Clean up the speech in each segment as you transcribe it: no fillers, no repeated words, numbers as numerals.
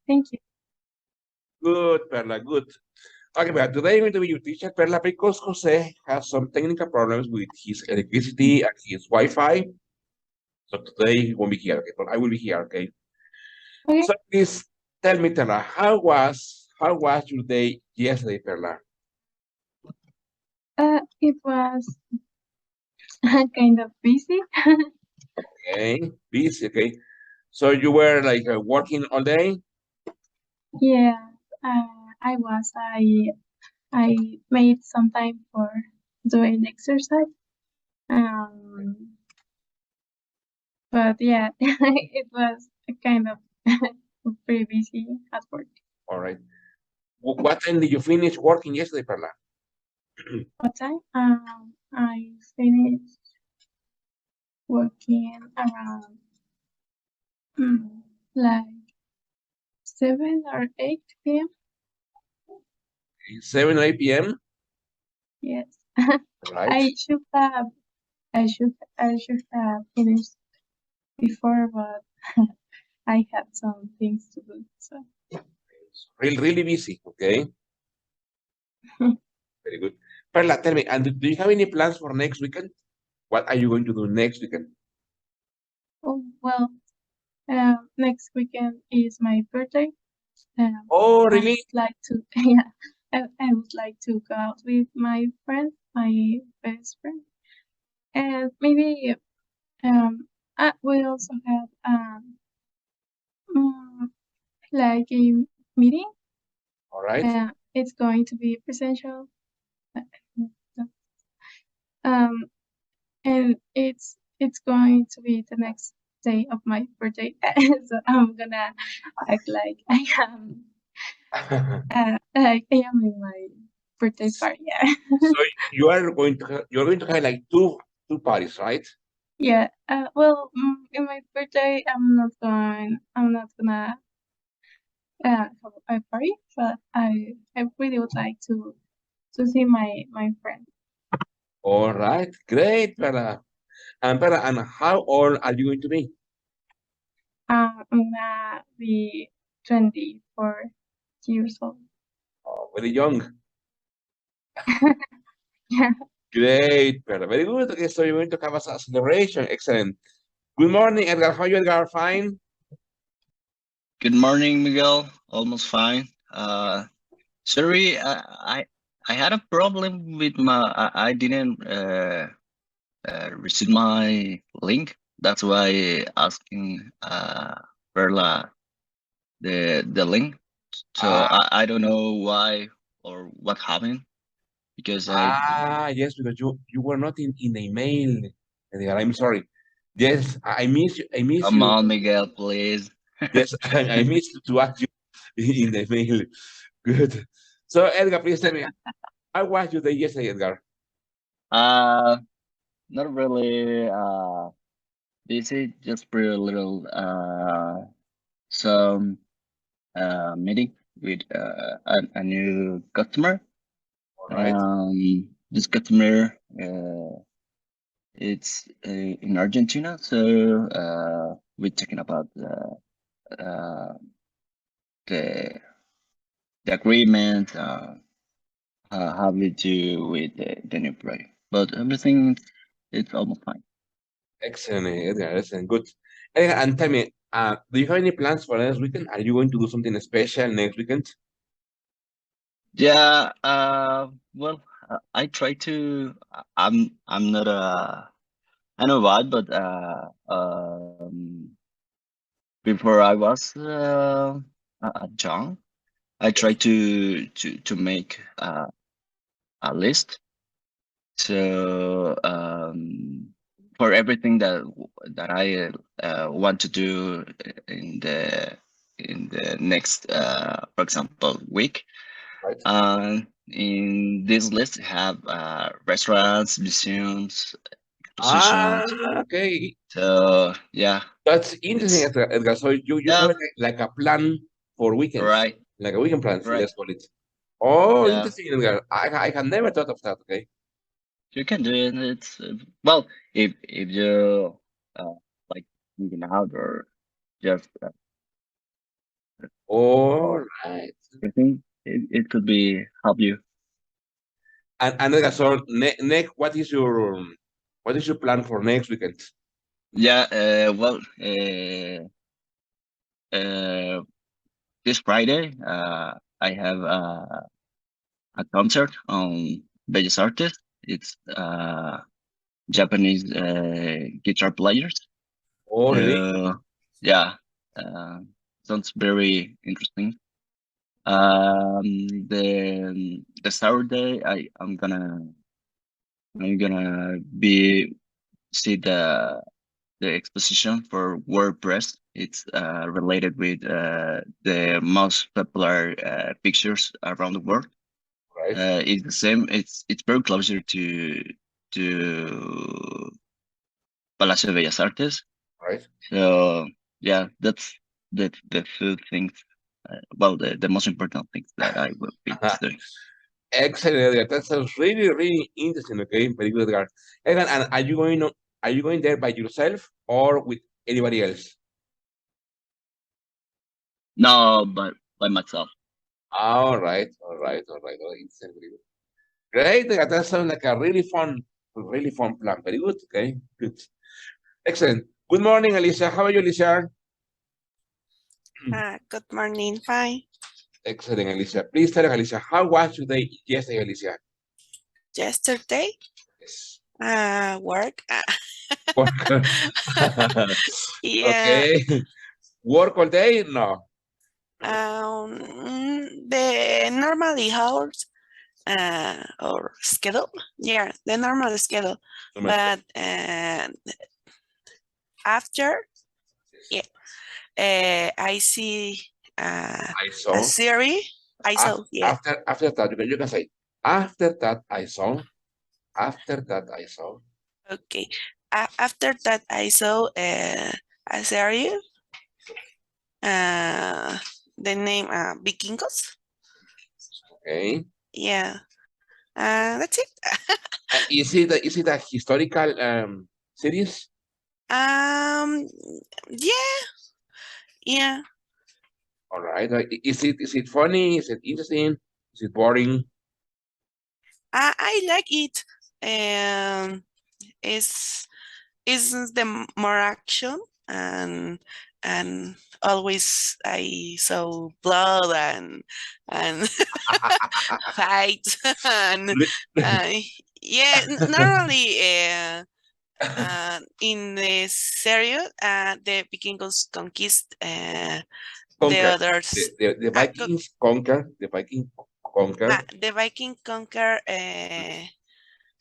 Thank you. Good, Perla, good. Okay, but today I'm going to be your teacher, Perla, because Jose has some technical problems with his electricity and his Wi-Fi. So today he won't be here, okay? But I will be here, okay? Okay. So please tell me, Perla, how was your day yesterday, Perla? It was kind of busy. Okay, busy, okay. So you were like working all day? Yeah, I was. I made some time for doing exercise. Um, but yeah, it was kind of pretty busy at work. All right. What time did you finish working yesterday, Perla? What time? I finished working around like 7 or 8 p.m. 7 or 8 p.m.? Yes, Right. I should have. I should have finished before, but I had some things to do. So Really busy, okay? Very good. Perla, tell me, and do you have any plans for next weekend? What are you going to do next weekend? oh well. Next weekend is my birthday. Oh, I really? would like to, yeah, I would like to go out with my friend, my best friend, and maybe we also have mm, like a meeting. All right. It's going to be presential. Um, and it's going to be the next day of my birthday, so I'm gonna act like I am in my birthday party. Yeah. So you're going to have like two parties, right? Yeah. Well, in my birthday, I'm not gonna have a party, but I really would like to see my friend. All right. Great, Perla. And how old are you going to be? I'm gonna be 24 years old. Oh, very young. Yeah. Great, Perla. Very good. Okay, so you're going to have a celebration. Excellent. Good morning, Edgar. How are you, Edgar? Fine? Good morning, Miguel. Almost fine. Sorry, I had a problem with my. I didn't receive my link. That's why asking Perla the link. So Ah, I don't know why or what happened because I. yes, because you were not in the email, Edgar. I'm sorry. Yes, I miss you. I miss Come you. on, Miguel, please. Yes, I missed to ask you in the mail. Good. So, Edgar, please tell me, how was your day yesterday, Edgar? Uh, Not really busy. Just pretty little some meeting with a new customer. All right. This customer it's in Argentina, so we're talking about uh, the the agreement, how we do with the new project. But everything it's almost fine. Excellent, Edgar. Excellent. Good. Edgar, and tell me, do you have any plans for next weekend? Are you going to do something special next weekend? Yeah. Well, I try to. I'm not a. I know what, but before I was young, I try to make a list. So for everything that I want to do in the next, for example, week. Right. In this list have restaurants, museums, Ah, expositions. okay. So yeah, That's interesting, it's Edgar. So you yeah, have like a plan for weekends, right, like a weekend plan, right. let's call it. Oh, Yeah, interesting, Edgar. I had never thought of that. Okay. you can do it. It's well, if you like moving out or just All right. I think it could be help you. And so next, what is your plan for next weekend? Yeah, well, this Friday, I have a concert on Bellas Artes. It's Japanese guitar players. Oh, really? Yeah, uh, sounds very interesting. The Saturday, I'm gonna be see the exposition for WordPress. It's related with the most popular pictures around the world. Right. It's the same. It's very closer to Palacio de Bellas Artes. Right. So yeah, that's the two things. Well, the most important things that I will be doing. Excellent, Edgar. That sounds really, really interesting. Okay, very good, Edgar. Edgar, and are you going there by yourself or with anybody else? No, but by myself. All right, all right, all right. Oh, it's very good. Great, Edgar. That sounds like a really fun plan. Very good. Okay, good. Excellent. Good morning, Alicia. How are you, Alicia? Good morning, fine. Excellent, Alicia. Please tell us, Alicia, how was your day yesterday, Alicia? Yesterday, Yes. work. Work. Yeah. Okay. Work all day? No. The normally hours, or schedule. Yeah, the normal schedule. No me But after, yeah, I see I a saw. series. I saw, yeah. After that, you can say, after that I saw. After that I saw. Okay. After that, I saw a series. The name Vikingos. Okay. Yeah. That's it. Is it a historical series? Yeah, yeah. All right. Is it funny? Is it interesting? Is it boring? I like it. Is the more action and always I saw blood and fight and yeah. Normally, in the series, the Vikingos conquist the Conquer. others. The Vikings conquer. The Viking conquer. The Viking conquer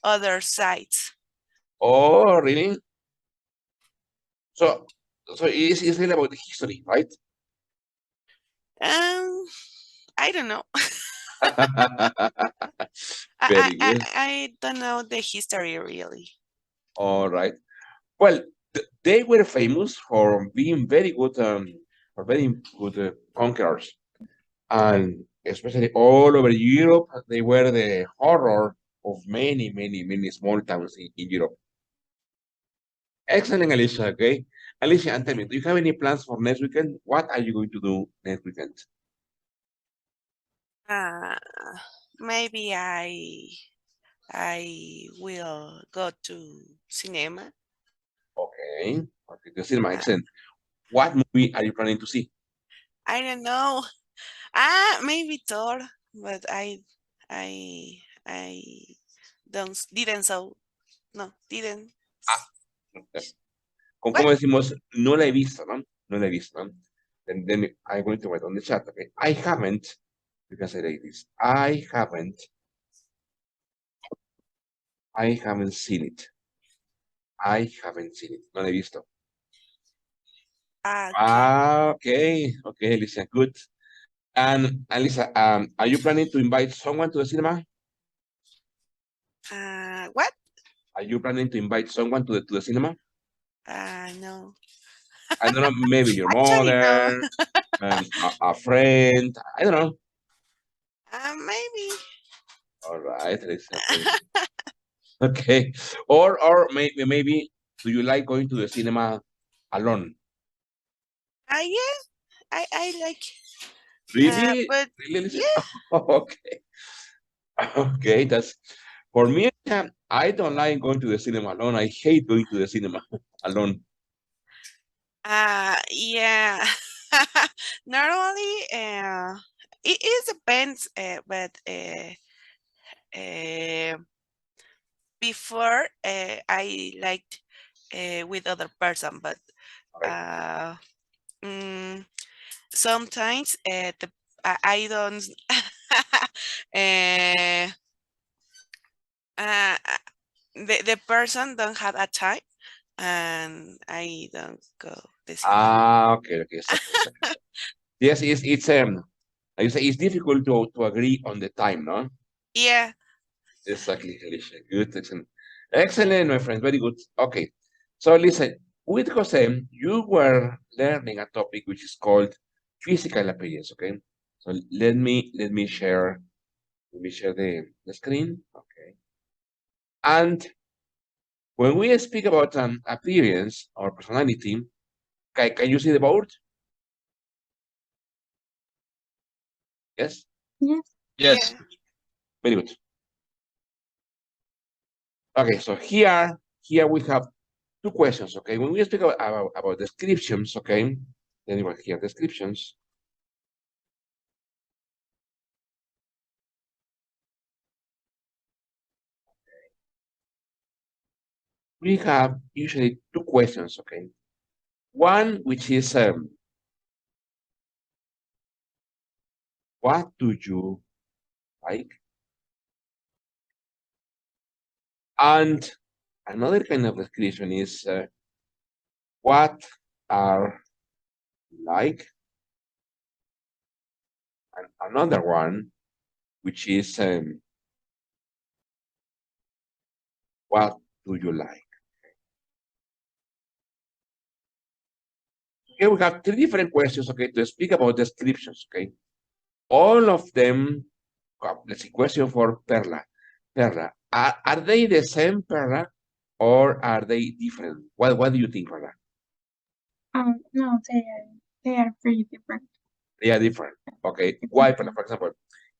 other sides. Oh, really? So it's really about the history, right? I don't know. Very good. I don't know the history really. All right. Well, they were famous for being very good, conquerors, and especially all over Europe, they were the horror of many, many, many small towns in Europe. Excellent, Alicia. Okay, Alicia, and tell me, do you have any plans for next weekend? What are you going to do next weekend? Maybe I will go to cinema. Okay, okay, the cinema. Excellent. What movie are you planning to see? I don't know. Maybe Thor, but I didn't so no didn't. Ah, como decimos, no la he visto, ¿no? No la he visto, ¿no? Then I'm going to write on the chat, okay? I haven't, you can say like this, I haven't seen it. I haven't seen it. No la he visto. Okay, okay, Alicia, good. And Alicia, are you planning to invite someone to the cinema? What? Are you planning to invite someone to the cinema? No. I don't know, maybe your Actually, mother, no. a friend, I don't know. Maybe. All right, Alicia, okay. Okay, or maybe do you like going to the cinema alone? Yeah, I like. Really? But Really, Lisa? yeah, Okay. Okay, that's for me. I don't like going to the cinema alone. I hate going to the cinema alone. yeah. Normally, it depends, but uh, before I liked with other person, but Okay. uh, mm, sometimes I don't uh, uh, the person don't have a time and I don't go the cinema. Okay, okay, exactly, exactly. Yes, it's like you say, it's difficult to agree on the time, no? Yeah. Exactly, Alicia. Good, excellent. Excellent, my friend. Very good. Okay. So listen, with Jose, you were learning a topic which is called physical appearance. Okay. So let me share the screen. Okay. And when we speak about appearance or personality, can you see the board? Yes? Yes. Yes. Yeah. Very good. Okay, so here we have two questions. Okay, when we speak about descriptions, okay, then we here descriptions. We have usually two questions, okay? One which is what do you like? And another kind of description is what are like? And another one which is what do you like? Okay, we have three different questions, okay, to speak about descriptions, okay? All of them, let's see, question for Perla. Perla, are they the same, Perla, or are they different? What do you think, Perla? No, they are pretty different. They are different. Okay. Why, Perla? For example,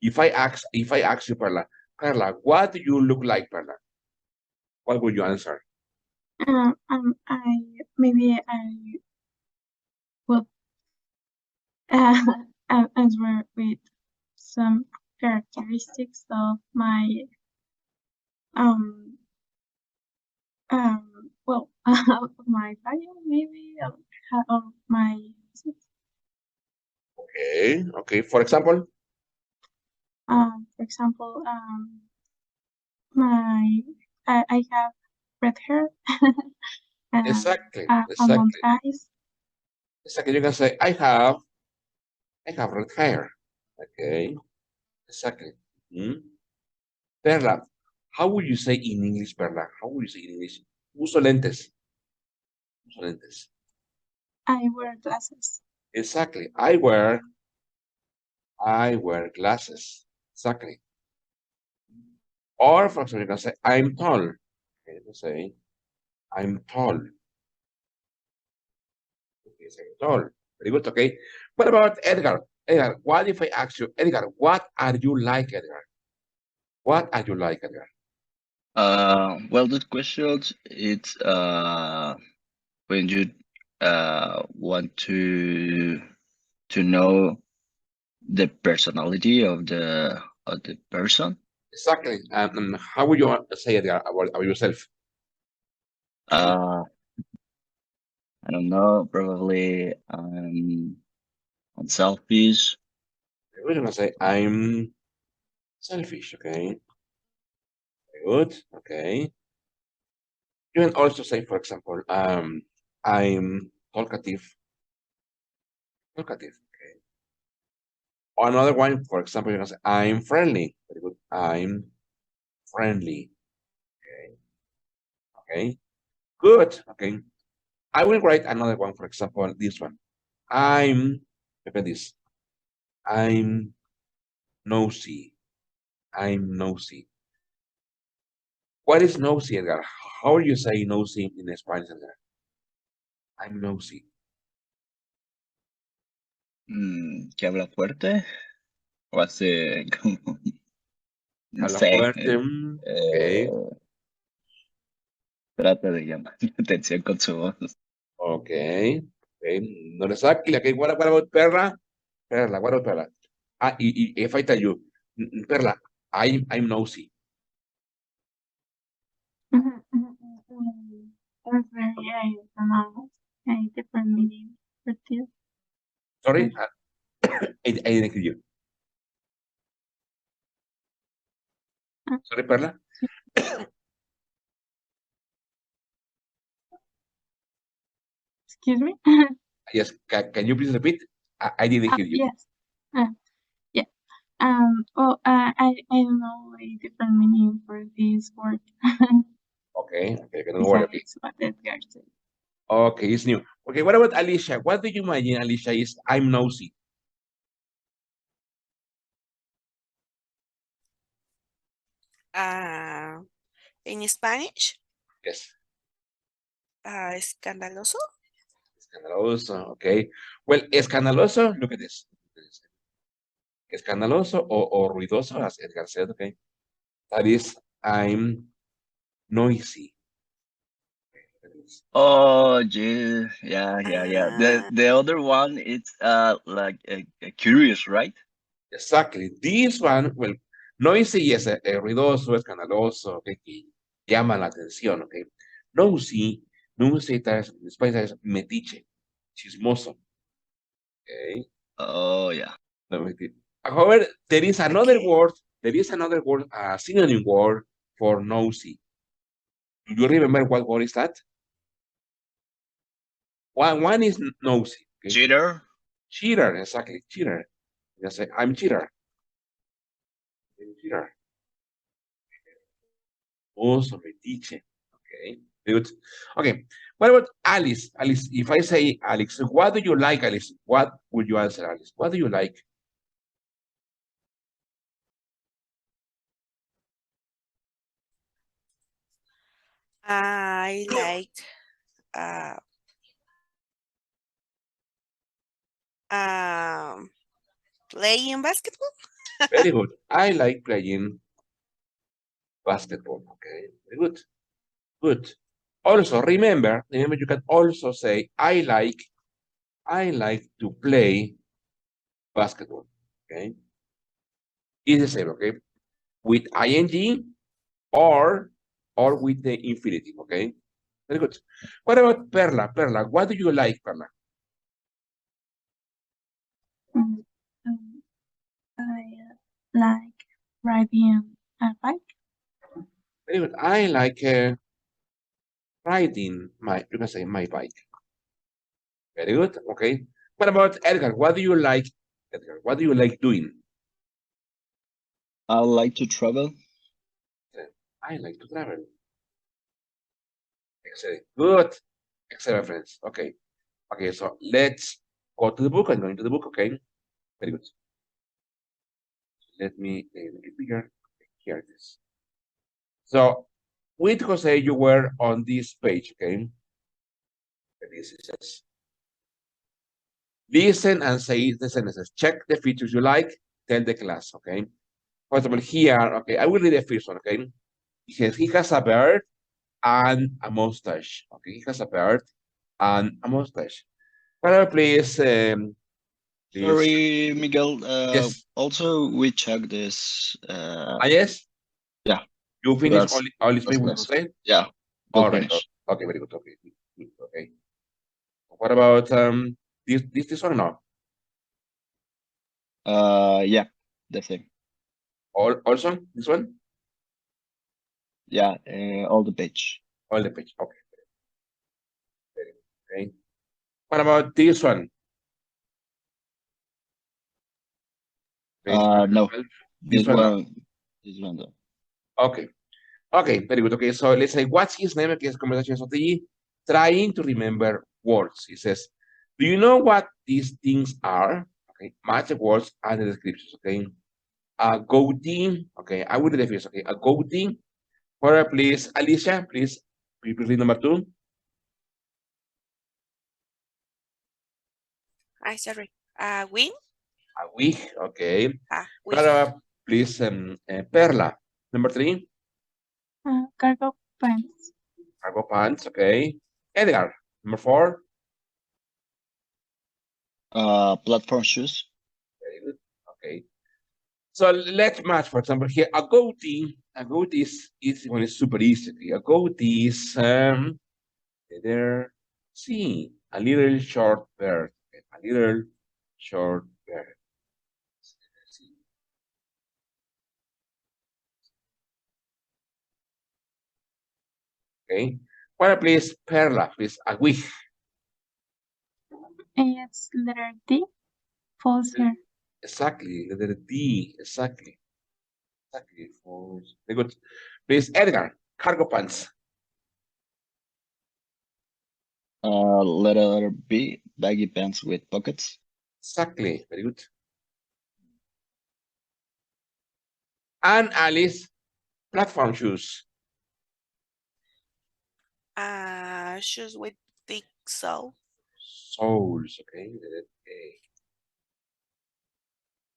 if I ask you, Perla, Perla, what do you look like, Perla? What would you answer? I maybe I would answer with some characteristics of my um well of my bio maybe of my Okay. Okay. For example, for example my I have red hair exactly, among exactly, guys. exactly. You can say, I have red hair. Okay. Exactly. Mhm. Perla, how would you say in English, Perla? How would you say in English? Uso lentes. Uso lentes. I wear glasses. Exactly. I wear glasses. Exactly. Or for example, you can say, I'm tall. Okay, you can say, I'm tall. Okay, say tall. Very good. Okay. What about Edgar? Edgar, what if I ask you, Edgar, what are you like, Edgar? What are you like, Edgar? Well, the questions it's when you want to know the personality of the person. Exactly. And how would you say, Edgar, about yourself? Uh, I don't know. Probably I'm selfish. We're gonna say, I'm selfish. Okay. Very good. Okay. You can also say, for example, I'm talkative. Talkative. Okay. Or another one, for example, you can say, I'm friendly. Very good. I'm friendly. Okay. Okay. Good. Okay. I will write another one, for example, this one. Look at this. I'm nosy. I'm nosy. What is nosy, Edgar? How do you say nosy in Spanish, Edgar? I'm nosy. ¿Que habla fuerte? ¿O hace como, no Habla sé, fuerte. Ok. trata de llamar la atención con su voz? Okay. Okay. No le saque. Okay. What about Perla? Perla, what about Perla? Ah, if I tell you, Perla, I'm nosy. That's very, I don't know, a different meaning for this. Sorry, I didn't hear you. Sorry, Perla. Excuse me? Yes, can you please repeat? I didn't hear you. Yes. Yeah. Well, I don't know a different meaning for this word Okay, don't worry. Okay. besides what Edgar said. Okay, it's new. Okay, what about Alicia? What do you imagine Alicia is? I'm nosy. In Spanish, Yes. escandaloso. Escandaloso, okay. Well, escandaloso, look at this. Escandaloso o ruidoso, as Edgar said, okay. That is, I'm noisy. Oh, yeah. The other one, it's like curious, right? Exactly. This one, well, noisy es ruidoso, escandaloso, okay, que llama la atención, okay. Nosy, en español es metiche, chismoso, okay. Oh, yeah. However, there is another Okay. word, a synonym word for nosy. Do you remember what word is that? One is nosy. Okay? Cheater? Cheater, exactly, cheater. You say, I'm cheater. I'm cheater. Also, metiche. Okay, good. Okay, what about Alice? Alice, if I say Alex, what do you like, Alice? What would you answer, Alice? What do you like? I like playing basketball. Very good. I like playing basketball. Okay, very good. Good. Also, remember, you can also say I like to play basketball. Okay, it's the same. Okay, with ing or with the infinitive. Okay, very good. What about Perla? Perla, what do you like, Perla? Mm, I like riding a bike. Very good. I like riding you can say my bike. Very good. Okay. What about Edgar? What do you like, Edgar? What do you like doing? I like to travel. I like to travel. Excellent. Good. Excellent, friends. Okay. Okay, so let's go to the book. I'm going to the book. Okay. Very good. Let me make it bigger. Here it is. So, with Jose, you were on this page. Okay. This is listen and say the sentences. Check the features you like. Tell the class. Okay. For example, here, okay, I will read the first one, okay? He says he has a beard and a mustache. Okay, he has a beard and a mustache. Please, please. Sorry, Miguel. Yes. Also, we check this. Yes? Yeah. You finish Last only speak with class. Jose? Yeah. All right. Finish. Okay, very good. Okay. Good, okay. What about this one now? Yeah, the same. Also this one? Yeah, all the page. All the page. Okay. Very good. Okay. What about this one? Page No. 12. This One? No? one. This one. No. Okay. Okay, very good. Okay, so let's say, what's his name? Okay, es conversación strategy. Trying to remember words. He says, do you know what these things are? Okay, match the words and the descriptions. Okay, a goatee. Okay, I will read the first. Okay, a goatee. For please, Alicia, please read number 2. Sorry. A win? A wig, okay. A win. Please, Perla. Number 3. Cargo pants. Cargo pants, okay. Edgar, number 4. Platform shoes. Very good, okay. So let's match, for example, here, a goatee is when it's super easy. Okay? A goatee is, there, see, a little short bird, okay? A little short bird. Okay. Well, please, Perla, please, a wig. It's letter D. False hair. Exactly, letter D, exactly. Exactly, false. Very good. Please, Edgar, cargo pants. Letter B, baggy pants with pockets. Exactly, very good. And Alice, platform shoes. Shoes with thick sole. Soles, okay.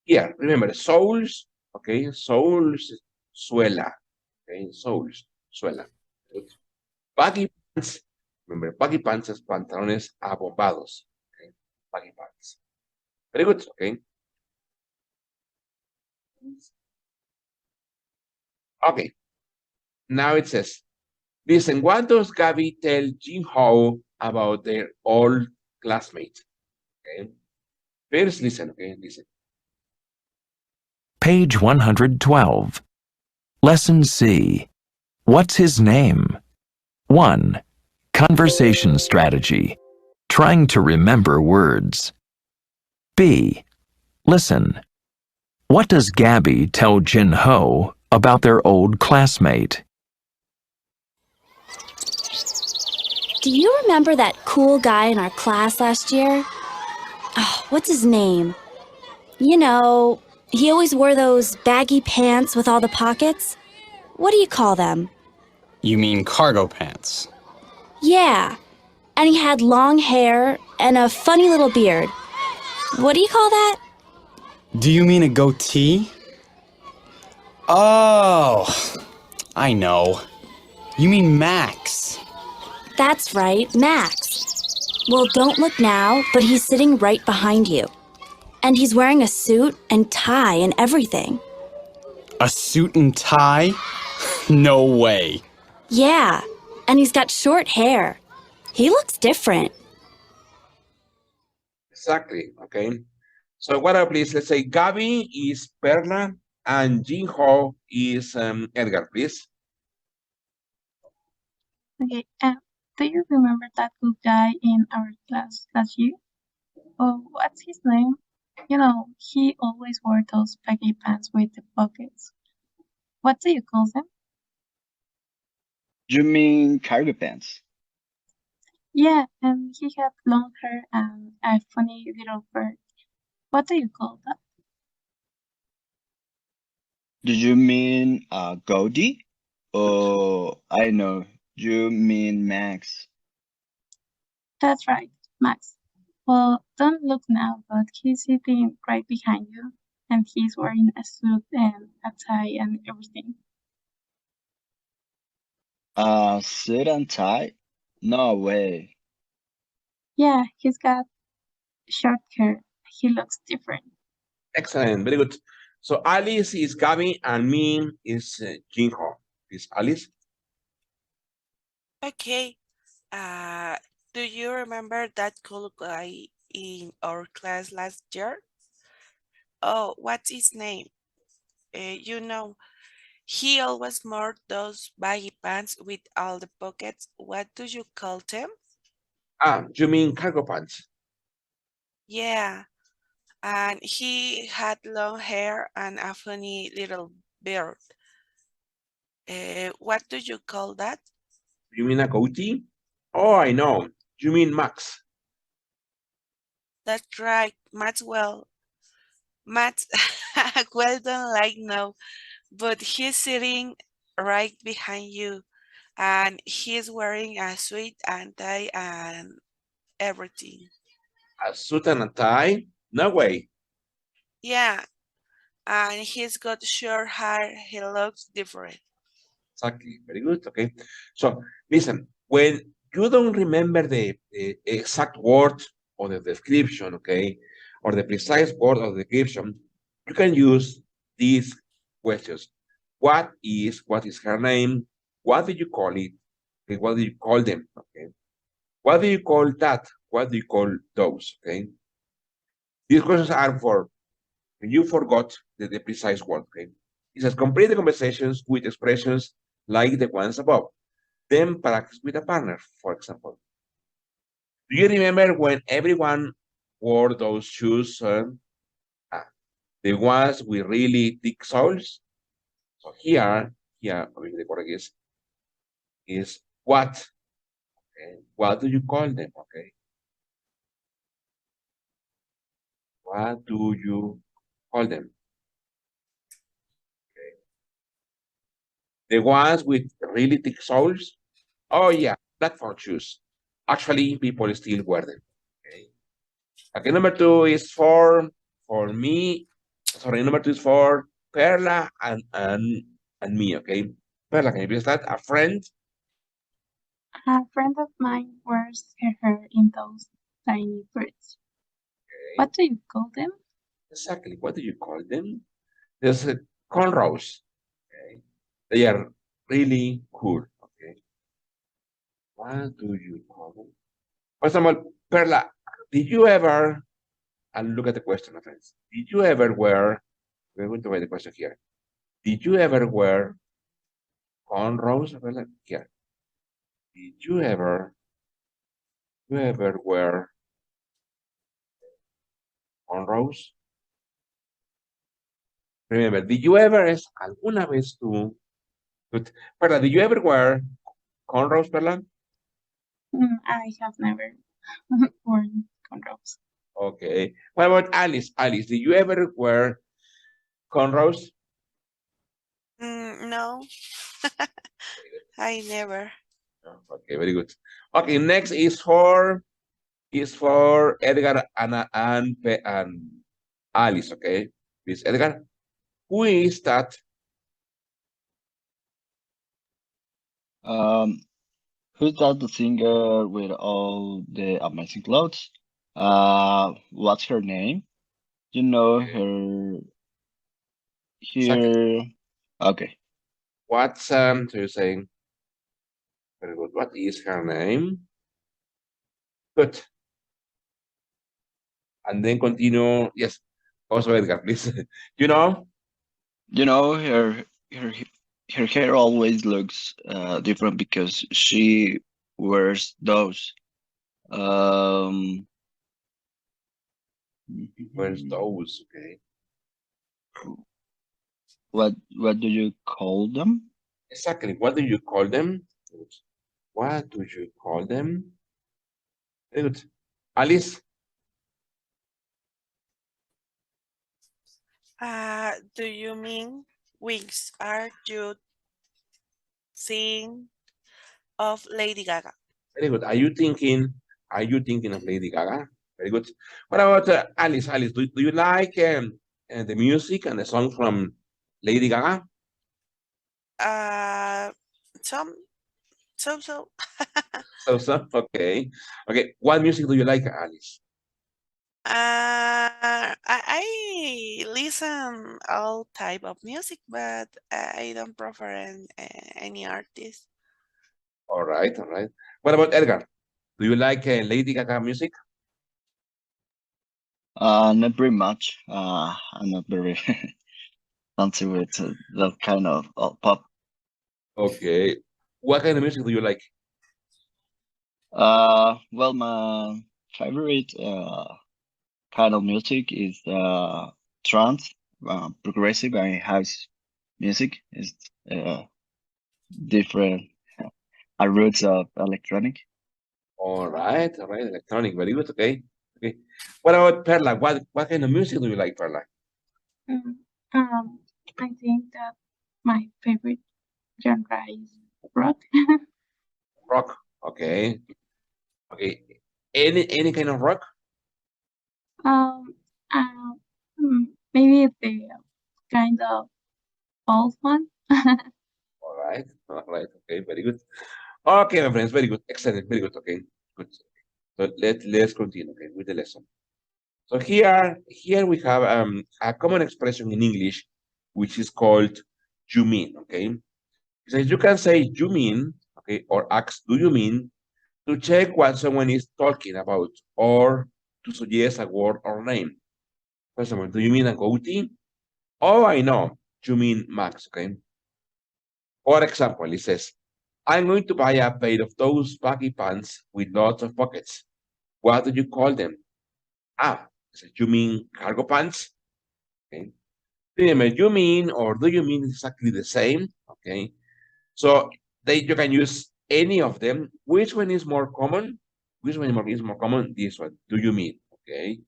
Here, remember, soles, okay, soles, suela, okay, soles, suela. Good. Baggy pants, remember, baggy pants es pantalones abombados, okay, baggy pants. Very good, okay. Okay, now it says, listen, what does Gabby tell Jin Ho about their old classmate? Okay, first listen, okay, listen. Page 112. Lesson C. What's his name? 1. Conversation strategy. Trying to remember words. B. Listen. What does Gabby tell Jin Ho about their old classmate? Do you remember that cool guy in our class last year? Oh, what's his name? You know, he always wore those baggy pants with all the pockets. What do you call them? You mean cargo pants? Yeah, and he had long hair and a funny little beard. What do you call that? Do you mean a goatee? Oh, I know. You mean Max. That's right, Max. Well, don't look now, but he's sitting right behind you. And he's wearing a suit and tie and everything. A suit and tie? No way. Yeah, and he's got short hair. He looks different. Exactly, okay. So what are, please, let's say Gabby is Perla and Jin Ho is Edgar, please. Okay. Do you remember that good guy in our class last year? Oh, what's his name? You know, he always wore those baggy pants with the pockets. What do you call them? You mean cargo pants? Yeah, and he had long hair and a funny little bird. What do you call that? Do you mean Goldie? Oh, I know. You mean Max. That's right, Max. Well, don't look now, but he's sitting right behind you, and he's wearing a suit and a tie and everything. Suit and tie? No way. Yeah, he's got short hair. He looks different. Excellent, very good. So Alice is Gabby and me is Jin Ho. Please, Alice. Okay. Do you remember that cool guy in our class last year? Oh, what's his name? You know, he always wore those baggy pants with all the pockets. What do you call them? You mean cargo pants? Yeah, and he had long hair and a funny little beard. What do you call that? You mean a goatee? Oh, I know. You mean Max? That's right, Maxwell. Matt, well done, like no, but he's sitting right behind you, and he's wearing a suit and tie and everything. A suit and a tie? No way. Yeah, and he's got short hair. He looks different. Exactly. Very good. Okay. So listen, when you don't remember the exact word or the description, okay, or the precise word or the description, you can use these questions. What is her name? What do you call it? Okay, what do you call them? Okay. What do you call that? What do you call those? Okay. These questions are for when you forgot the precise word. Okay. It says complete the conversations with expressions like the ones above. Then practice with a partner, for example. Do you remember when everyone wore those shoes? The ones with really thick soles? So here, the correct is what? Okay. What do you call them? Okay. What do you call them? Okay. The ones with really thick soles? Oh yeah, platform shoes. Actually, people still wear them. Okay. Okay, number two is for me. Sorry, number two is for Perla and me. Okay, Perla, can you please start? A friend. A friend of mine wears her hair in those tiny braids. Okay. What do you call them? Exactly. What do you call them? There's cornrows. Okay, they are really cool. Okay, what do you call them? For example, Perla, did you ever? And look at the question, my friends. Did you ever wear? We're going to write the question here. Did you ever wear cornrows? Here. Did you ever wear cornrows? Remember, did you ever es alguna vez tú? Perla, did you ever wear cornrows, Perla? I have never worn cornrows. Okay. What about Alice? Alice, did you ever wear cornrows? No, I never. Okay, very good. Okay, next is for Edgar, Anna, and Alice. Okay, please, Edgar. Who is that? Who's that the singer with all the amazing clothes? What's her name? You know her Exactly. here. Okay. What's so you're saying? Very good. What is her name? Good. And then continue. Yes. Also, Edgar, please. You know? You know her her hair always looks different because she wears those. Um, Where's those? Okay. what do you call them? Exactly. What do you call them? Good. What do you call them? Very good. Alice? Do you mean wings? Are you seeing of Lady Gaga? Very good. Are you thinking of Lady Gaga? Very good. What about Alice? Alice, do you like the music and the song from Lady Gaga? Uh, some, so. So, okay. Okay. What music do you like, Alice? I listen all type of music, but I don't prefer any artist. All right, all right. What about Edgar? Do you like Lady Gaga music? Not very much. I'm not very fancy with that kind of pop. Okay. What kind of music do you like? Well, my favorite kind of music is trance, progressive and house music. Is different roots of electronic. All right, all right. Electronic, very good. Okay, okay. What about Perla? What kind of music do you like, Perla? Mm, um, I think that my favorite genre is rock. Rock. Okay, okay. Any kind of rock? Um, Maybe the kind of false one. All right. Okay, very good. Okay, my friends, very good. Excellent, very good. Okay, good. So let's continue, okay, with the lesson. So here we have a common expression in English, which is called you mean, okay? So you can say you mean, okay, or ask do you mean to check what someone is talking about or to suggest a word or name. For example, do you mean a goatee? Oh, I know. You mean Max, okay? For example, it says, I'm going to buy a pair of those baggy pants with lots of pockets. What do you call them? Ah, so you mean cargo pants? Okay. Remember, you mean or do you mean exactly the same? Okay. So you can use any of them. Which one is more common? Which one is more common? This one. Do you mean? Okay.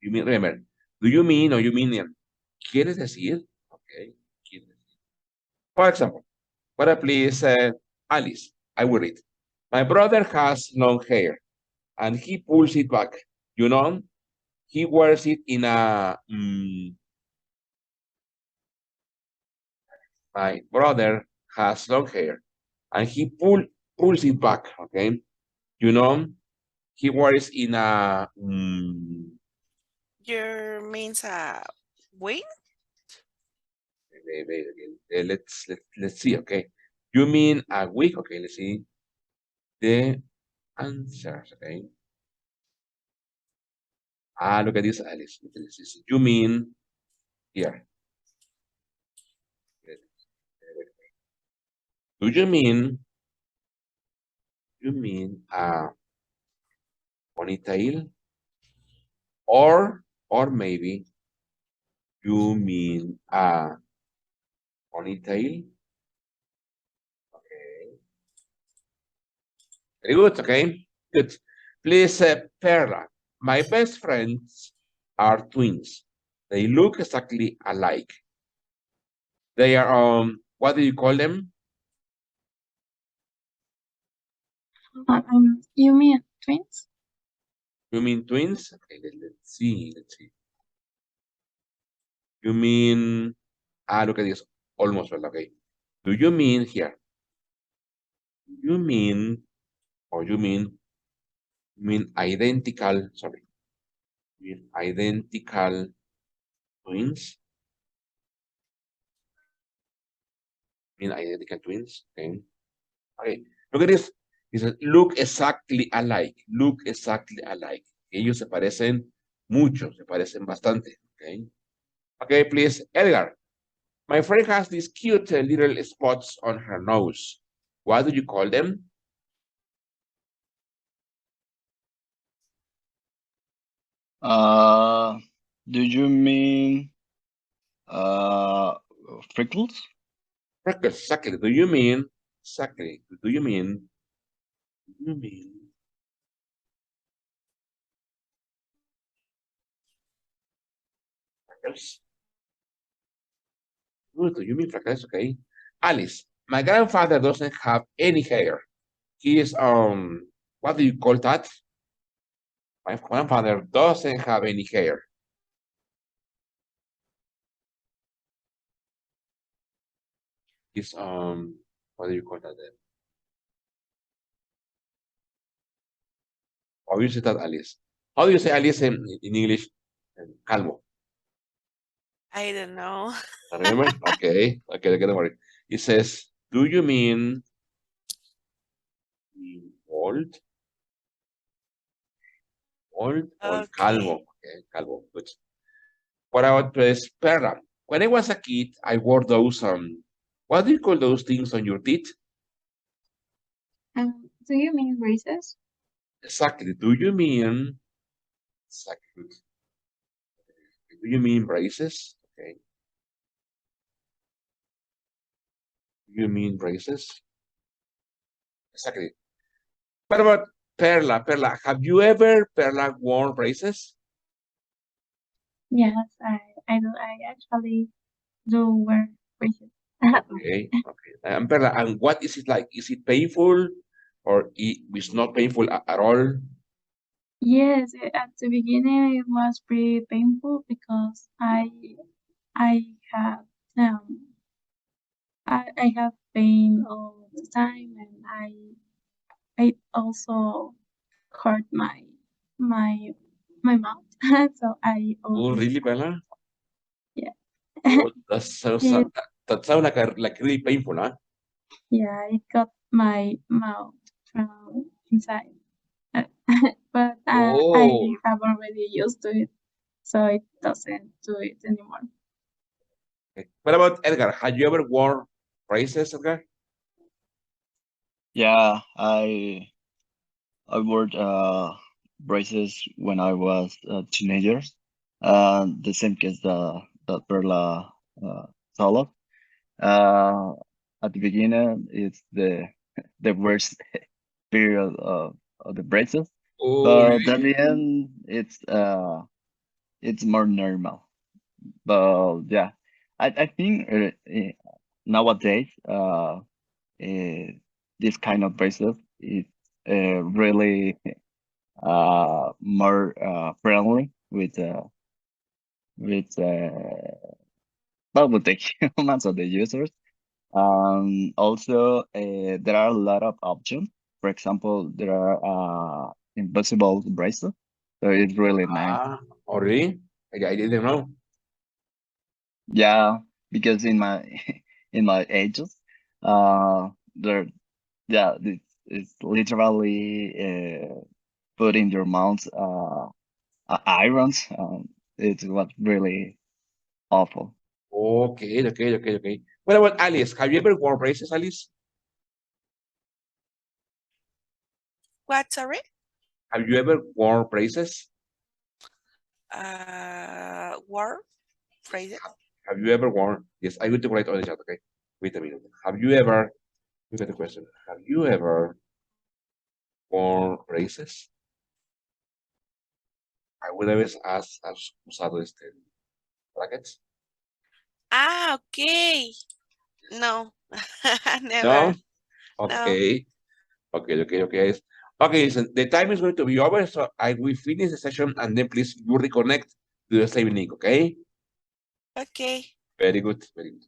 You mean, remember, do you mean or you mean ¿quieres decir? Okay. ¿Quieres decir? For example, what I please, Alice, I will read. My brother has long hair and he pulls it back. You know, he wears it in a my brother has long hair and he pulls it back, okay? You know, he wears in a Your means a wing? let's see, okay? You mean a week, okay? Let's see the answers, okay? Ah, look at this, Alice. Look at this. You mean here. Do you mean a ponytail? Or maybe you mean a ponytail? Okay. Very good, okay? Good. Please, Perla. My best friends are twins. They look exactly alike. They are, what do you call them? You mean twins? You mean twins? Okay, let's see. You mean, look at this. Almost well, okay. Do you mean here? You mean, or you mean identical, sorry. You mean identical twins? You mean identical twins? Okay. Okay, look at this. It says, look exactly alike. Look exactly alike. Ellos se parecen mucho, se parecen bastante. Okay. Okay, please, Edgar. My friend has these cute little spots on her nose. What do you call them? Do you mean freckles? Freckles, exactly. Do you mean, exactly, do you mean freckles? Good, do you mean freckles? Okay. Alice, my grandfather doesn't have any hair. He is, what do you call that? My grandfather doesn't have any hair. He's, what do you call that then? How do you say that, Alice? How do you say Alice in English? Calvo. I don't know. Remember? Okay, don't worry. It says, do you mean old? Old or calvo? Okay. Okay, calvo. Good. What about this perra? When I was a kid, I wore those, what do you call those things on your teeth? Do you mean braces? Exactly. Do you mean, exactly. Do you mean braces? Okay. Do you mean braces? Exactly. What about Perla? Perla, have you ever, Perla, worn braces? Yes, I do. I actually do wear braces. Okay, okay. And Perla, and what is it like? Is it painful or it's not painful at all? Yes, at the beginning it was pretty painful because I have I have pain all the time, and I also hurt my my mouth. So I Oh, always really, Perla? yeah. Oh, that sounds it, that sounds like really painful, huh? yeah, it got my mouth from inside. Uh, but I Oh, have already used to it, so it doesn't do it anymore. okay. What about Edgar? Have you ever worn braces, Edgar? Yeah, I wore braces when I was a teenager. The same case that Perla told. Uh, at the beginning, it's the worst period of the braces, Oh, but really? at the end, it's more normal. But yeah, I think nowadays this kind of braces is really more friendly with well, with the humans or the users. Also, there are a lot of options. For example, there are invisible bracelets, so it's really nice. Ah, oh, really? I didn't know. Yeah, because in my in my ages, there yeah, it's literally put in your mouth irons. It was really awful. Okay, okay, okay, okay. What about Alice? Have you ever worn braces, Alice? What, sorry? Have you ever worn braces? Word phrases? Have you ever worn? Yes, I'm going to write on the chat, okay? Wait a minute. Have you ever, look at the question. Have you ever worn braces? ¿Alguna vez has usado brackets? Ah, okay. No, No? never. No. Okay. Okay, okay, okay. Okay, listen, the time is going to be over, so I will finish the session and then please you reconnect to the same link, okay? Okay. Very good, very good.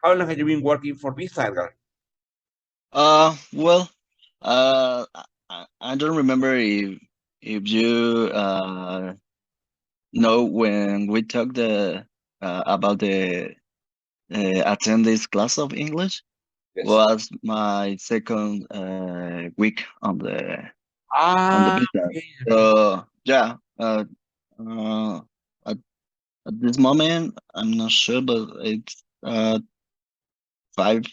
How long have you been working for Visa, Edgar? Well, I don't remember if you know when we talked about the attend this class of English Yes. was my second week on the Ah, visa. okay, okay. So yeah, uh, at, at this moment I'm not sure, but it's 5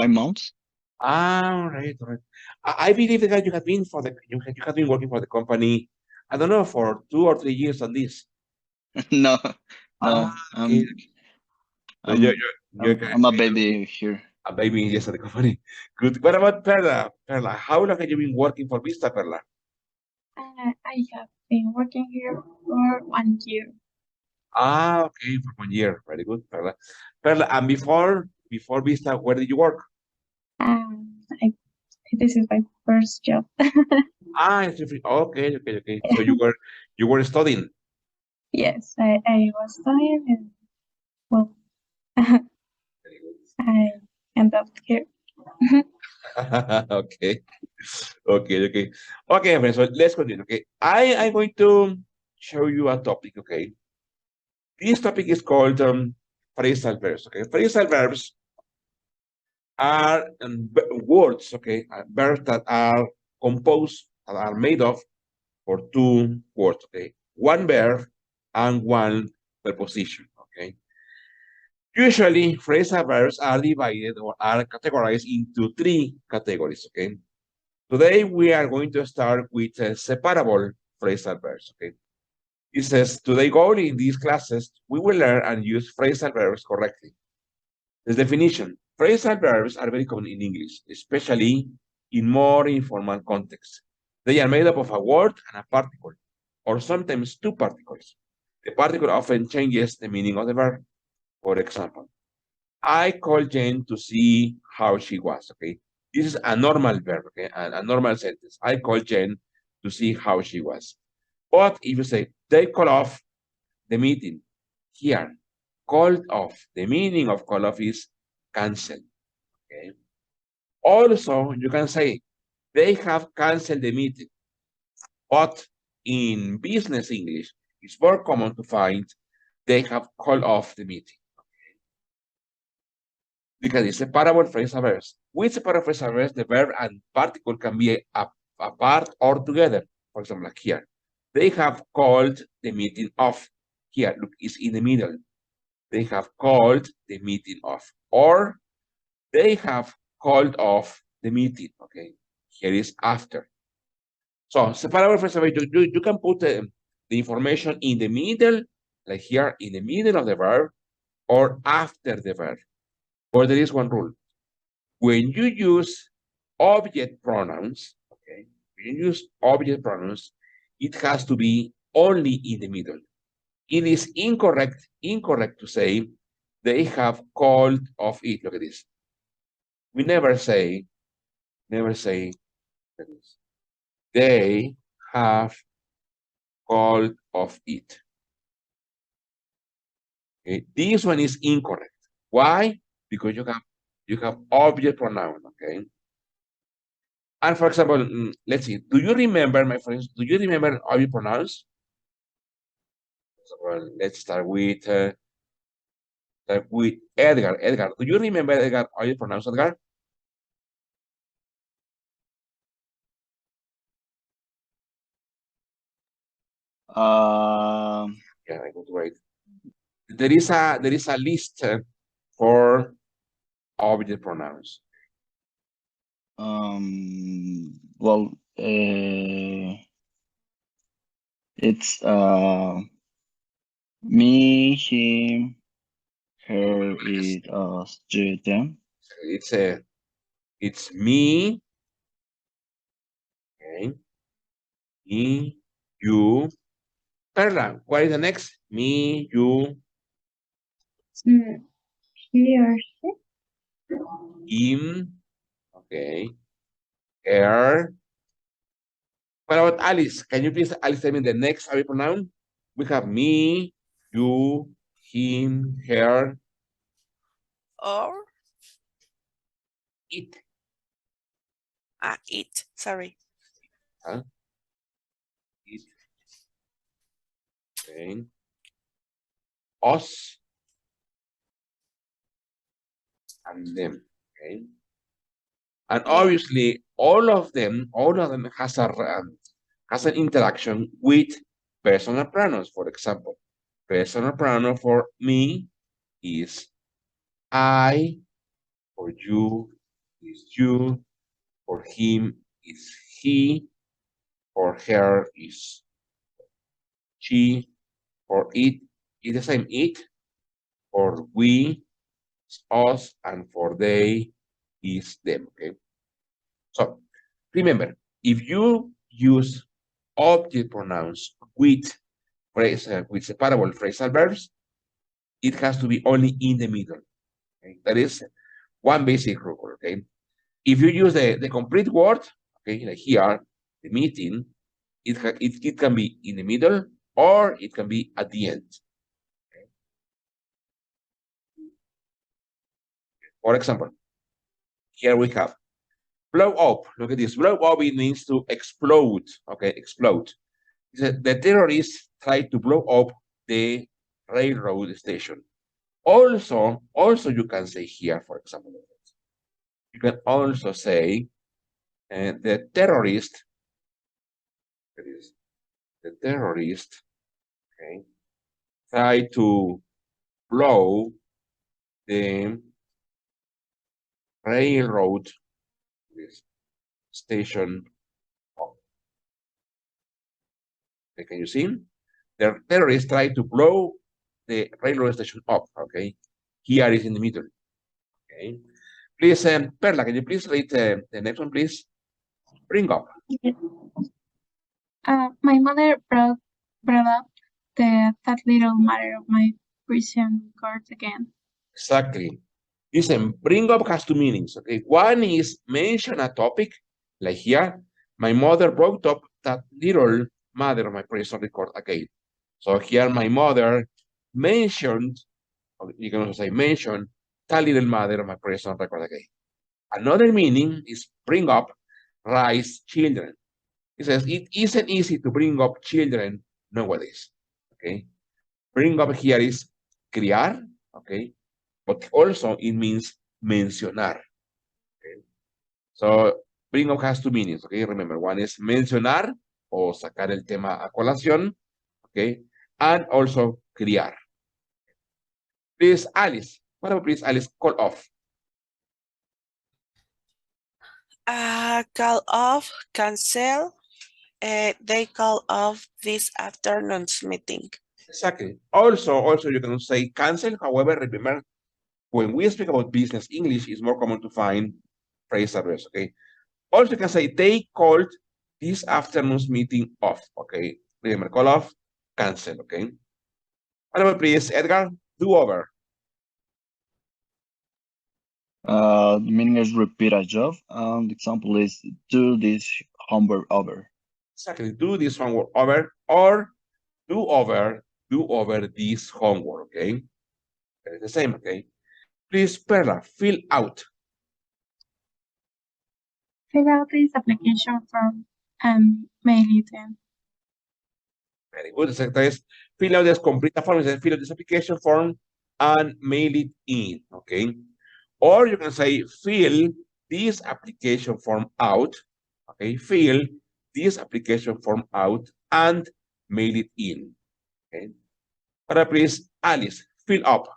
months. Ah, all right, all right. I believe that you have been you have been working for the company, I don't know, for 2 or 3 years at least. No, Ah, no, okay. No, I'm you're I'm a baby here. a baby yes at the company. Good. What about Perla? Perla, how long have you been working for Vista, Perla? I have been working here for 1 year. Ah, okay, for 1 year. Very good, Perla. Perla, and before Vista, where did you work? I, this is my first job. Ah, okay, okay, okay. So you were studying. Yes, I was studying, and well, Very good. I end up here. Okay. Okay, okay. Okay, friends, so let's continue. Okay. I'm going to show you a topic, okay? This topic is called phrasal verbs. Okay. Phrasal verbs are words, okay, verbs that are composed, that are made of for two words, okay? One verb and one preposition, okay? Usually, phrasal verbs are divided or are categorized into three categories, okay? Today, we are going to start with separable phrasal verbs, okay? It says, today goal in these classes, we will learn and use phrasal verbs correctly. The definition, phrasal verbs are very common in English, especially in more informal contexts. They are made up of a word and a particle, or sometimes two particles. The particle often changes the meaning of the verb. For example, I called Jane to see how she was, okay? This is a normal verb, okay? A normal sentence. I called Jen to see how she was. But if you say, they call off the meeting, here, called off, the meaning of call off is cancel, okay? Also, you can say, they have canceled the meeting. But in business English, it's more common to find they have called off the meeting. Because it's separable phrasal verbs. With separable phrasal verbs, the verb and particle can be apart or together. For example, like here, they have called the meeting off. Here, look, it's in the middle. They have called the meeting off. Or they have called off the meeting, okay? Here is after. So separable phrasal verbs, you can put the information in the middle, like here, in the middle of the verb, or after the verb. Or there is one rule. When you use object pronouns, okay, when you use object pronouns, it has to be only in the middle. It is incorrect to say they have called of it. Look at this. We never say they have called of it. Okay, this one is incorrect. Why? Because you have object pronoun, okay? And for example, let's see, do you remember, my friends, do you remember object pronouns? Well, let's start with Edgar. Edgar, do you remember Edgar? How you pronounce Edgar? Yeah, I go to wait. There is a list for object pronouns. Well, it's me, him, her, it, us, them. It's me, okay, me, you. Perla, what is the next? Me, you, He or she. him, okay, her. What about Alice? Can you please, Alice, tell me the next object pronoun? We have me, you, him, her, Or it. it. Sorry. Huh? It. Okay. Us and them. Okay. And Yeah. obviously, all of them has an interaction with personal pronouns. For example, personal pronoun for me is I, for you is you, for him is he, for her is she, for it is the same it, for we is us, and for they is them. Okay. So remember, if you use object pronouns with separable phrasal verbs, it has to be only in the middle. Okay? That is one basic rule. Okay. If you use the complete word, okay, like here, the meeting, it can be in the middle or it can be at the end. Okay. For example, here we have blow up. Look at this. Blow up, it means to explode. Okay, explode. The terrorists tried to blow up the railroad station. Also, you can say here, for example, you can also say the terrorist, okay, try to blow the railroad station up. Okay, can you see? The terrorists try to blow the railroad station up. Okay, here is in the middle. Okay, please, Perla, can you please read the next one, please? Bring up. My mother brought up that little matter of my prison guard again. Exactly. Listen, bring up has two meanings, okay? One is mention a topic, like here, my mother brought up that little mother, my present record again. So here my mother mentioned, you can also say mention, that little mother, my present record again. Another meaning is bring up, raise children. It says it isn't easy to bring up children nowadays, okay? Bring up here is criar, okay? But also it means mencionar. Okay? So bring up has two meanings, okay? Remember, one is mencionar o sacar el tema a colación, okay? And also criar. Please, Alice. What about please, Alice, call off? Call off, cancel. They call off this afternoon's meeting. Exactly. Also you can say cancel. However, remember, when we speak about business English, it's more common to find phrase address, okay? Also, you can say they called this afternoon's meeting off, okay? Remember, call off, cancel, okay? What about please, Edgar? Do over. The meaning is repeat a job. The example is do this homework over. Exactly. Do this homework over or do over this homework, okay? It's the same, okay? Please, Perla, fill out. Fill out this application form and mail it in. Very good. Exactly. Es fill out this complete form. Fill out this application form and mail it in, okay? Or you can say fill this application form out, okay? Fill this application form out and mail it in, okay? Ahora, please, Alice, fill up.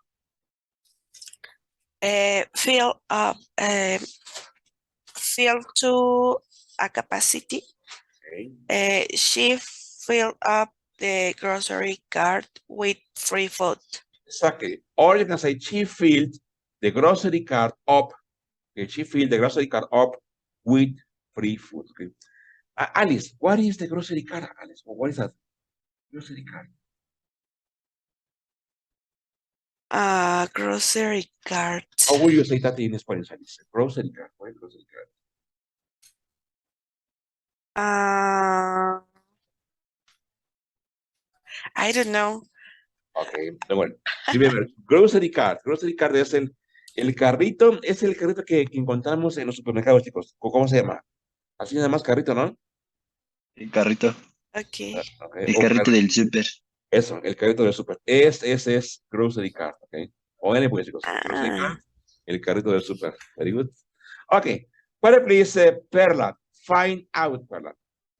Fill up, fill to a capacity. Okay. She filled up the grocery cart with free food. Exactly. Or you can say she filled the grocery cart up. Okay, she filled the grocery cart up with free food. Okay. Alice, what is the grocery cart, Alice? What is that? Grocery cart. Grocery cart. How will you say that in Spanish, Alice? Grocery cart. What is grocery cart? I don't know. Okay, bueno. Remember, grocery cart. Grocery cart es el carrito, es el carrito que encontramos en los supermercados, chicos. ¿Cómo se llama? Así nada más carrito, ¿no? El carrito. Okay. Okay. El carrito del súper. Eso, el carrito del súper. Ese es grocery cart, ¿ok? O en pues, chicos. Grocery cart, el carrito del súper. Very good. Okay. What please, Perla? Find out, Perla.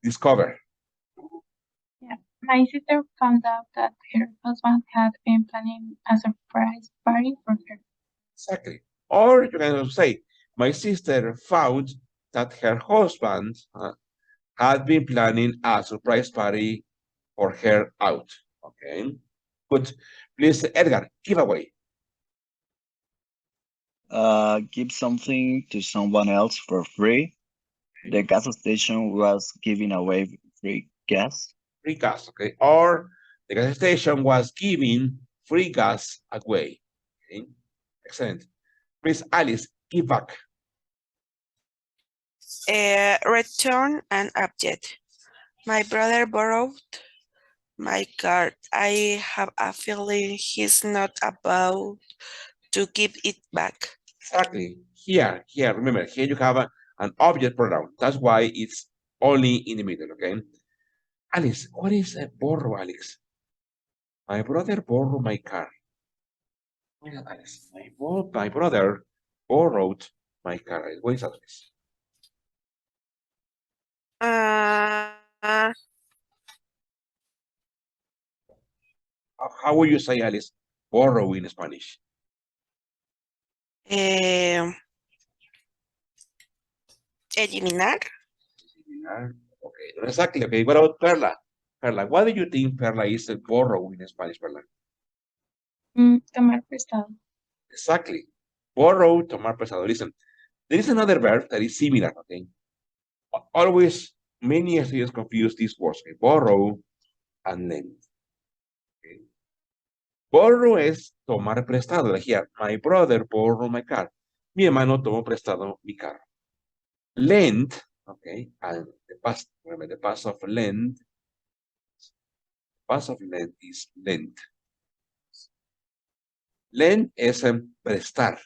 Discover. Yeah. My sister found out that her husband had been planning a surprise party for her. Exactly. Or you can also say, my sister found that her husband had been planning a surprise party for her out. Okay. Good. Please, Edgar, giveaway. Give something to someone else for free. The gas station was giving away free gas. Free gas, okay? Or the gas station was giving free gas away. Okay? Excellent. Please, Alice, give back. Return an object. My brother borrowed my card. I have a feeling he's not about to give it back. Exactly. Here, remember, here you have an object pronoun. That's why it's only in the middle, okay? Alice, what is a borrow, Alex? My brother borrowed my car. What is that, Alice? My brother borrowed my car. What is that, Alice? How would you say, Alice, borrow in Spanish? Eliminar. Okay, exactly. Okay, what about Perla? Perla, what do you think Perla is a borrow in Spanish, Perla? Tomar prestado. Exactly. Borrow, tomar prestado. Listen, there is another verb that is similar, okay? Always, many students confuse these words, okay? Borrow and lend. Okay? Borrow es tomar prestado. Here, my brother borrowed my car. Mi hermano tomó prestado mi carro. Lend, okay, and the past, remember the past of lend is lent. Lend is prestar.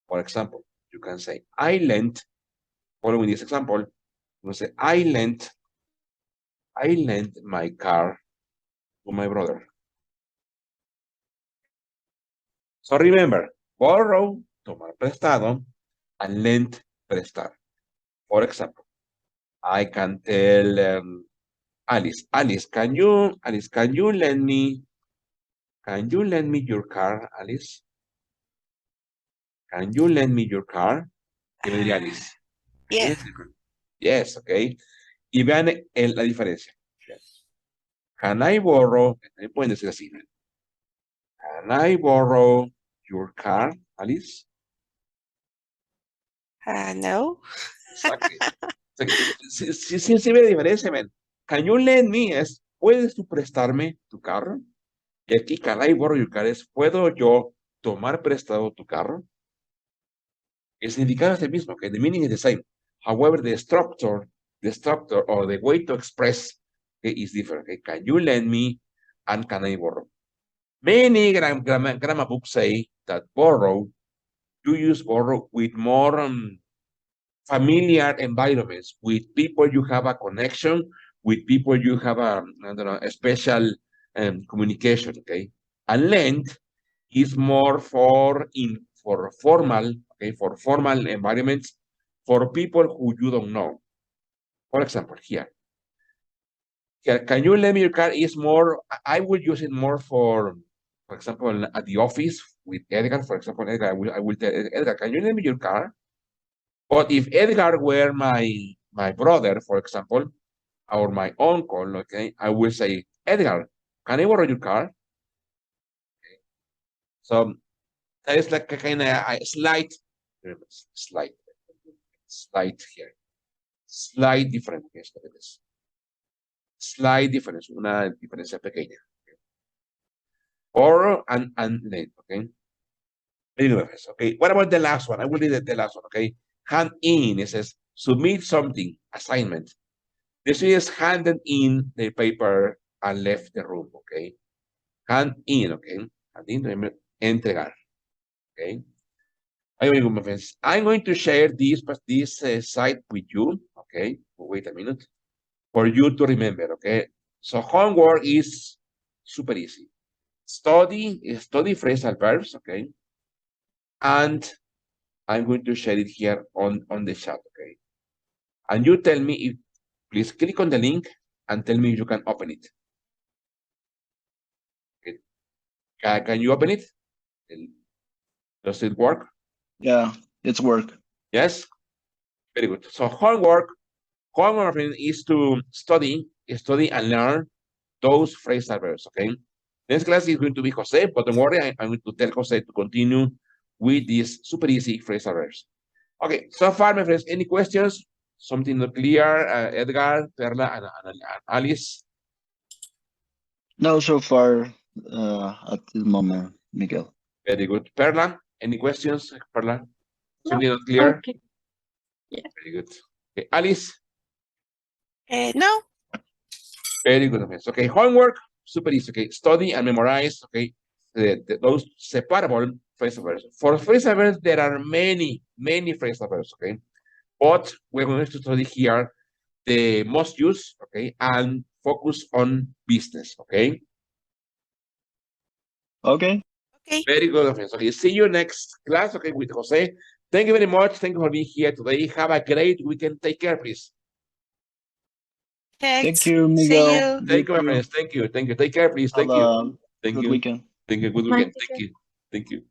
For example, you can say, I lent, following this example, you say, I lent my car to my brother. So remember, borrow, tomar prestado, and lend, prestar. For example, I can tell Alice, can you lend me your car, Alice? Can you lend me your car? ¿Qué me diría Alice? Yes. Yes, okay. Y vean la diferencia. Can I borrow? Pueden decir así. Can I borrow your car, Alice? No. Exactly. Sí ve la diferencia, man. Can you lend me es, ¿puedes tú prestarme tu carro? Y aquí, can I borrow your car es, ¿puedo yo tomar prestado tu carro? El significado es el mismo, que the meaning is the same. However, the structure or the way to express is different. Okay? Can you lend me and can I borrow? Many grammar books say that borrow, you use borrow with more familiar environments, with people you have a connection, with people you have a special communication, okay? And lend is more for formal, okay, for formal environments, for people who you don't know. For example, here, can you lend me your car is more, I would use it more for example, at the office with Edgar, for example, Edgar, I will tell Edgar, can you lend me your car? But if Edgar were my brother, for example, or my uncle, okay, I will say, Edgar, can I borrow your car? Okay. So that is like a kind of slight here. Slight difference. Yes, look at this. Slight difference, una diferencia pequeña. Okay. Borrow and lend, okay? Okay, what about the last one? I will read the last one, okay? Hand in, it says, submit something, assignment. This is handed in the paper and left the room, okay? Hand in, okay? Hand in, remember, entregar, okay? I'm going to share this site with you, okay? Wait a minute. For you to remember, okay? So homework is super easy. Study phrasal verbs, okay? And I'm going to share it here on the chat, okay? And you tell me if, please click on the link and tell me if you can open it. Okay. Can you open it? Does it work? Yeah, it's work. Yes? Very good. So homework is to study and learn those phrasal verbs, okay? Next class is going to be Jose, but don't worry, I'm going to tell Jose to continue with these super easy phrasal verbs. Okay, so far, my friends, any questions? Something not clear? Edgar, Perla, and Alice? No, so far, at the moment, Miguel. Very good. Perla, any questions? Perla? No, Something not clear? okay. Yeah. Very good. Okay, Alice? No. Very good. Okay, homework, super easy. Okay, study and memorize. Okay, those separable phrasal verbs. For phrasal verbs, there are many phrasal verbs. Okay, but we're going to study here the most used. Okay, and focus on business. Okay. Okay. Okay. Very good, friends. Okay, see you next class. Okay, with Jose. Thank you very much. Thank you for being here today. Have a great weekend. Take care, please. Thanks. Thank you, See Miguel. you. Thank you, my too. friends. Thank you. Take care, please. Have Thank you. a Thank good you. weekend. Thank you. Good Bye. weekend. Thank you. Thank you.